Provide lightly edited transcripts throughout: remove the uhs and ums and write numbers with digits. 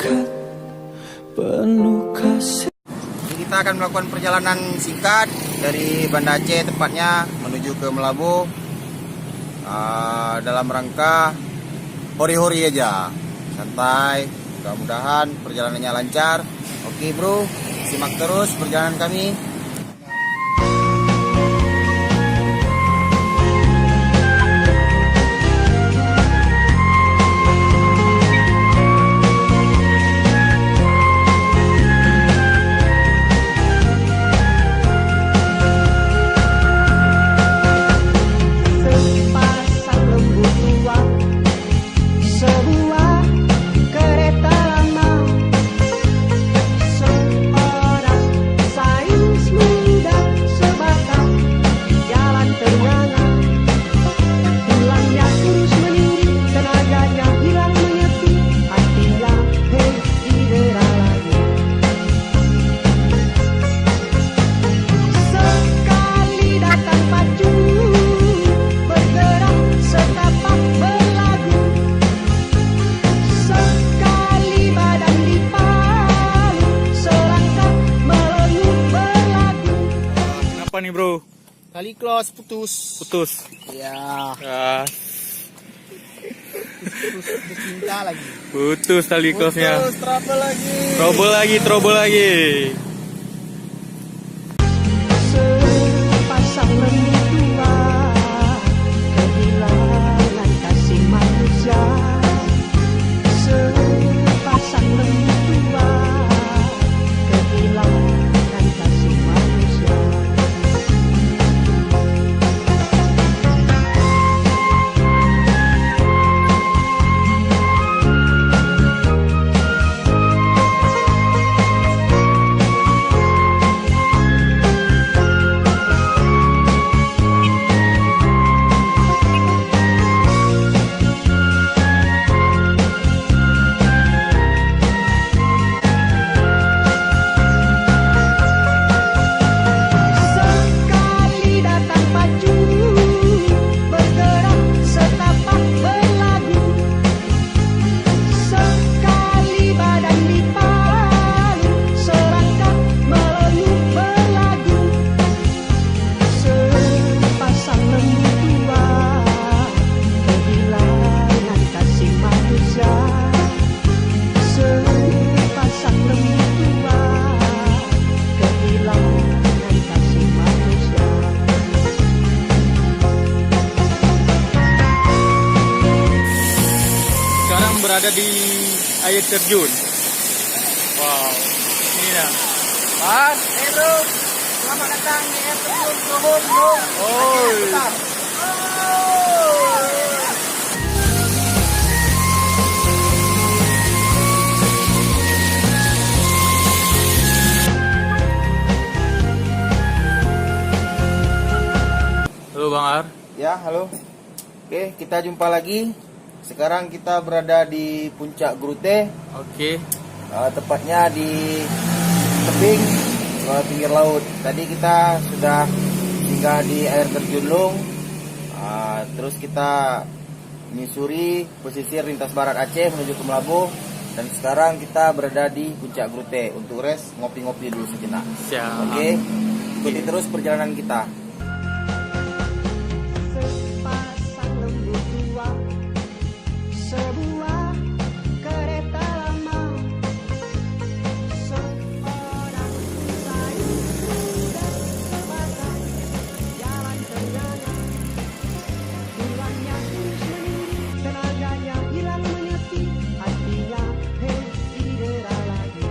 dekat, penuh kasih. Kita akan melakukan perjalanan singkat dari Banda Aceh tepatnya menuju ke Melabu dalam rangka hori-hori aja, santai. Mudah-mudahan perjalanannya lancar. Oke bro, simak terus perjalanan kami. Apa nih bro? Tali close putus. Ya. Putus cinta lagi. Putus tali close-nya. Putus, Trouble lagi. Sepasang lembu tua kehilangan kasih manusia. Sepasang lembu tua kehilangan kasih manusia. Berada di air terjun. Wow, ini dah. Mas, Bro, selamat datang di air terjun Sohor bro. Halo Bang Ar. Ya, halo. Oke, kita jumpa lagi. Sekarang kita berada di puncak Grute. Oke. Tepatnya di tebing pinggir laut. Tadi kita sudah singgah di air terjun Lung. Terus kita menyusuri pesisir lintas barat Aceh menuju ke Melabu. Dan sekarang kita berada di puncak Grute untuk rest, ngopi-ngopi dulu sejenak. Siap. Oke, ikuti terus perjalanan kita. Sepasang lembu tua, sebuah kereta lama, seorang sayur muda semata, jalan ternyata, tulangnya terus menuri, tenaganya hilang menyeti, hatinya tidak lagi.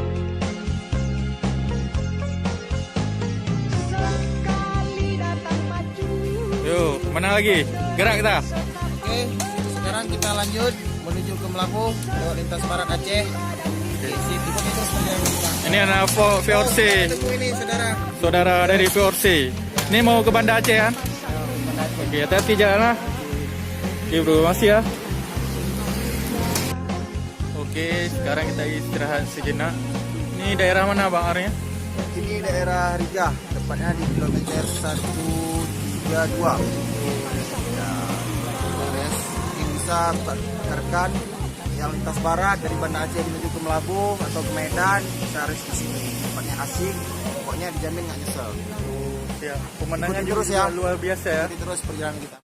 Sekali datang maju. Yuk, mana lagi? Gerak kita. Oke, sekarang kita lanjut menuju ke Melabu lewat lintas barat Aceh. Ikuti terus perjalanan kita. Ini anak VOC. Tunggu ini saudara. Saudara dari VOC. Ini mau ke Banda Aceh kan? Oke, hati-hati jalan lah. Oke bro, masih ya. Oke, sekarang kita istirahat sejenak. Ini daerah mana Bang Arnya? Ini daerah Rijah, tepatnya di kilometer 132. Ya, beres. Mungkin bisa rekan yang lintas barat dari Banda Aceh menuju ke Melabuh atau ke Medan bisa rest di sini. Tempatnya asik, pokoknya dijamin nggak nyesel. Ya, pemandangan Ikuti juga terus ya. luar biasa ya. Ikuti terus perjalanan kita.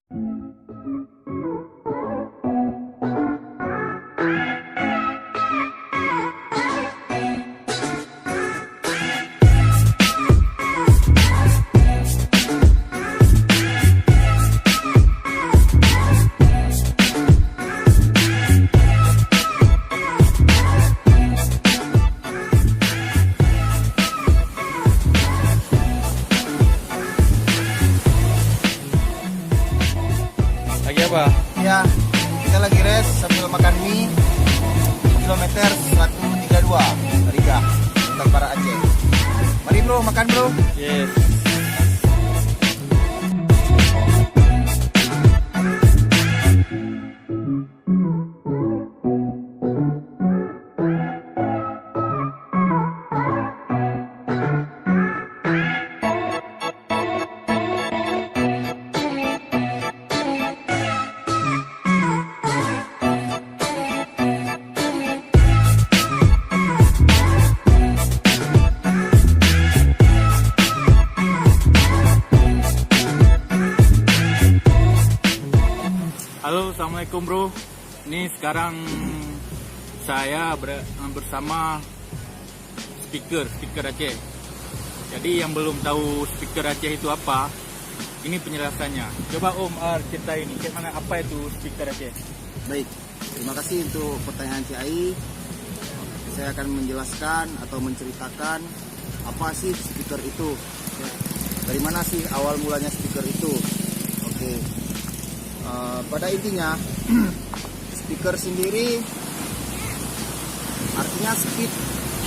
Lagi apa? Ya, kita lagi rest sambil makan mie. Kilometer 132 Riga, Lintas Barat Aceh. Mari bro, makan bro. Yes. Halo, assalamualaikum bro. Ini sekarang saya bersama speaker Aceh. Jadi yang belum tahu speaker Aceh itu apa, ini penjelasannya. Coba Om cerita ini, kayak mana apa itu speaker Aceh? Baik, terima kasih untuk pertanyaan CAI. Saya akan menjelaskan atau menceritakan apa sih speaker itu. Ya, dari mana sih awal mulanya speaker itu? Oke. Pada intinya speaker sendiri artinya Speed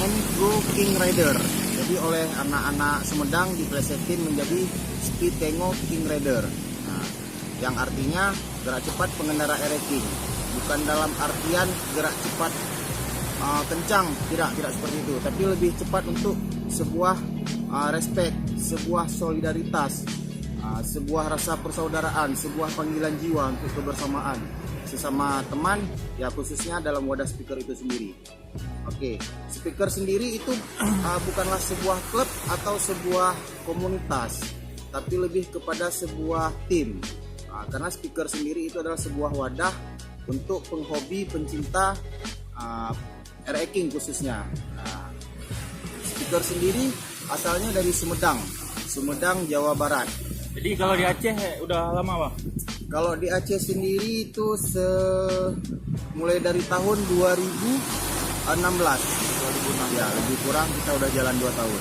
and Go King Rider. Jadi oleh anak-anak Sumedang diplesetin menjadi Speed Tengo King Rider. Nah, yang artinya gerak cepat pengendara ereking. Bukan dalam artian gerak cepat kencang, tidak seperti itu, tapi lebih cepat untuk sebuah respect, sebuah solidaritas, sebuah rasa persaudaraan, sebuah panggilan jiwa untuk kebersamaan sesama teman, ya khususnya dalam wadah speaker itu sendiri. Oke, speaker sendiri itu bukanlah sebuah klub atau sebuah komunitas, tapi lebih kepada sebuah tim. Karena speaker sendiri itu adalah sebuah wadah untuk penghobi, pencinta ereking khususnya. Speaker sendiri asalnya dari Sumedang, Jawa Barat. Jadi kalau di Aceh udah lama Bang? Kalau di Aceh sendiri itu mulai dari tahun 2016. Ya, lebih kurang kita udah jalan 2 tahun.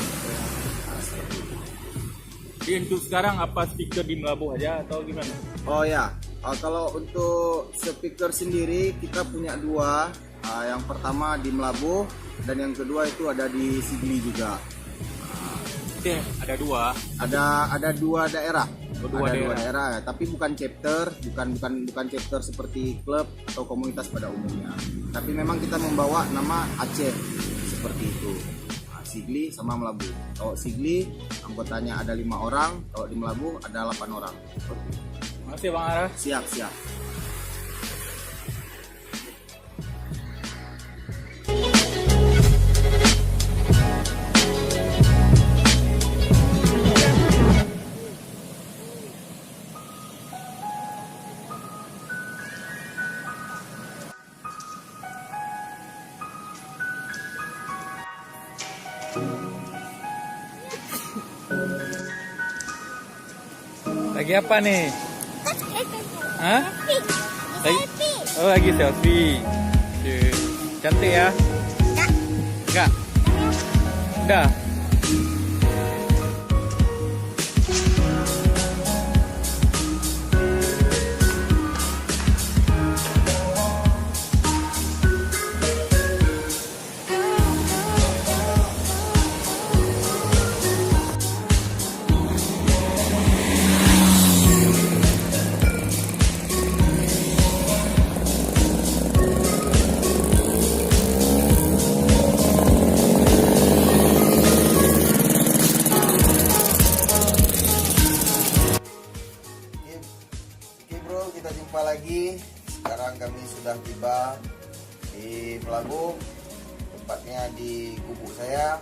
Jadi untuk sekarang apa speaker di Melabuh aja atau gimana? Oh ya, kalau untuk speaker sendiri kita punya 2. Yang pertama di Melabuh dan yang kedua itu ada di Sigli juga. Oke, ada 2. Ada 2 daerah. Dua daerah, tapi bukan chapter, bukan chapter seperti klub atau komunitas pada umumnya. Tapi memang kita membawa nama Aceh seperti itu. Sigli sama Melabuh. Kalau Sigli anggotanya ada 5 orang, kalau di Melabuh ada 8 orang. Makasih Bang Ara. Siap. Lagi apa nih? Hah? Lagi selfie. Cantik ya? Enggak. Udah. di gubuk saya.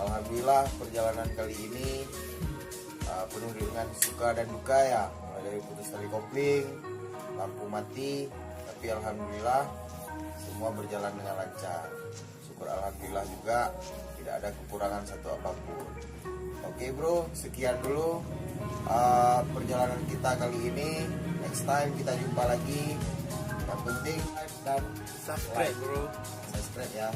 Alhamdulillah perjalanan kali ini penuh dengan suka dan duka ya, mulai dari putus tali kopling, lampu mati, tapi alhamdulillah semua berjalan dengan lancar. Syukur alhamdulillah juga tidak ada kekurangan satu apapun. Oke bro, sekian dulu perjalanan kita kali ini. Next time kita jumpa lagi. Yang penting like dan Subscribe bro. subscribe ya.